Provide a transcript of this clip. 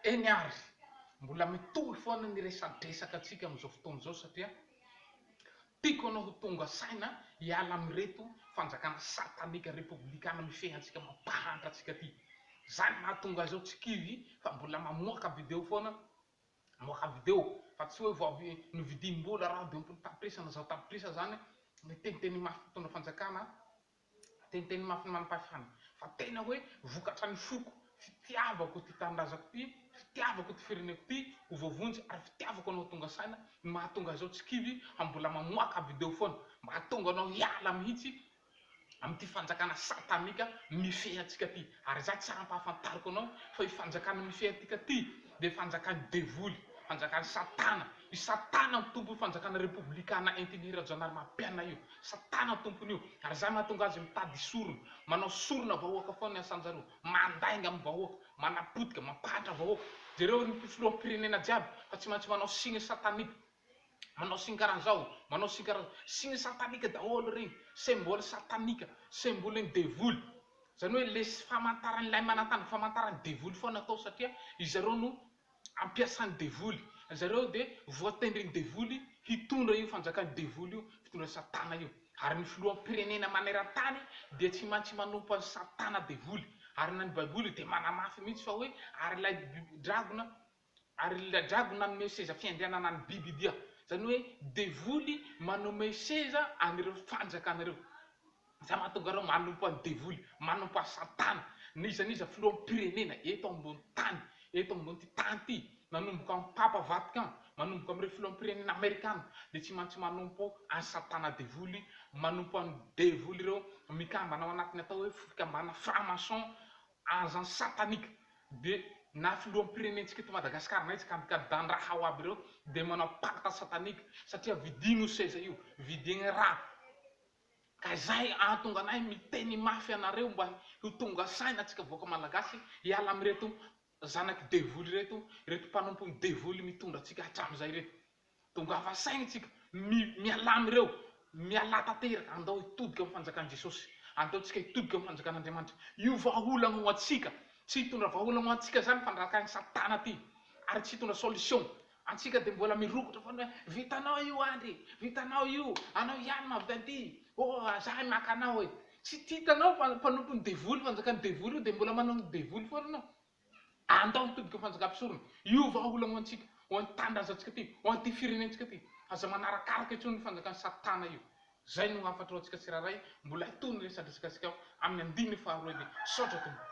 Eny ary mbola mitohy foana ny resadresaka atsika amin'izao fotoana izao satria tiako anao ho tonga saina hiala amin'ireto fanjakana satanika republikana mifehantsika mampahantra antsika ty. Zany mahatonga zao tsy kivy fa mbola mamoaka video foana, moaka video fa tsy hoe vao novidimbola raha de tapitrisa na zao tapitrisa zany ny teniteny mafy mpitondra fanjakana, teniteny mafy manam-pahefana fa tena hoe vokatra ny foko fitiavako ty tanindrazako ty, fitiavako ty fireneko ty ho voavonjy ary fitiavako anao tonga saina mahatonga zao tsy kivy fa mbola mamoaka video foana mahatonga anao hiala mihitsy amin'ity fanjakana satanika mifehantsika ty. Ary za tsy ampahafantariko anao fa io fanjakana mifehantsika ty de fanjakany devoly, fanjakany satana. I satana mitombo fanjakana republikana intinira janary mapiana io, satana tompony io. Ary za mahatonga azy mitady sorona, manao sorona vahoaka foana ny asanjareo, mandainga amin'ny vahoaka, manapotika, mampahatra vahoaka. Jereo ny filoham-pirenena jiaby fa tsy maintsy manao signe satanika, manao signe karan'izao, manao signe karan'izao, signe satanika daholo regny, symbole satanika, symbole ny devoly. Zany hoe le famantarany lay manantany famantarany devoly foana atao satria izareo no ampiasany devoly, zareo de voatendriny devoly hitondra io fanjakany devoly io, fitondra satana io. Ary ny filoham-pirenena maneran-tany dia tsy maintsy manompo any satana devoly. Ary na ny baiboly de manamafy mihitsy fa hoe ary lay dragona, ary la dragona nanome seza fiandrianana ny biby dia. Zany hoe devoly manome seza anireo fanjakanareo. Za mahatonga reo manompo any devoly, manompo any satana, nizaniza filoham-pirenena eto ambony tany, eto ambony ty tany ty, manomboka amin'ny papa Vatican, manomboka amin'ireo filoham-pirenena amerikana, de tsy maintsy manompo any satana devoly, manompo any devoly ireo mikambana ao anatiny atao hoe fikambana franc-maçon, agent satanika. De na filoham-pirenentsika eto Madagasikara na izy kandidatin-draha ao aby ireo de manao pacte satanika satria vidigno seza io, vidigny raha. Ka zay ahatonga anay miteny mafy anareo mba ho tonga saina atsika voaka malagasy hiala amin'ireto zanaky devoly reto, reto mpanompony devoly mitondra atsika hatramin'izay reto. Tongava saina tsika mialamy reo, miala tanteraka, andao hitodika amin'ny fanjakan'i Jesosy, andao tsika hitodika amin'ny fanjakan'Andriamanitra. Io vahaolana ho antsika, tsy hitondra vahaolana ho antsika zany fanjakany satana ty, ary tsy hitondra solution. Antsika de mbola mirokotra foana hoe vitanao io andry, vitanao io, anao ihany mavitanty, zahay maka anao e. Tsy titanao fa mpanompony devoly, fanjakany devoly io de mbola manao ny devoly foana anao. Andao mitodika fanjakam-pisorona. Io vahaolana ho antsika, ho an'ny tanindrazantsika ty, ho an'ty firenentsika ty. Aza manarakaraka intsony ny fanjakany satana io. Zay no hafatao antsika tsiraray, mbola hitony resadresaka antsika amin'ny andininy faharoa ebe. Saotra tompoko.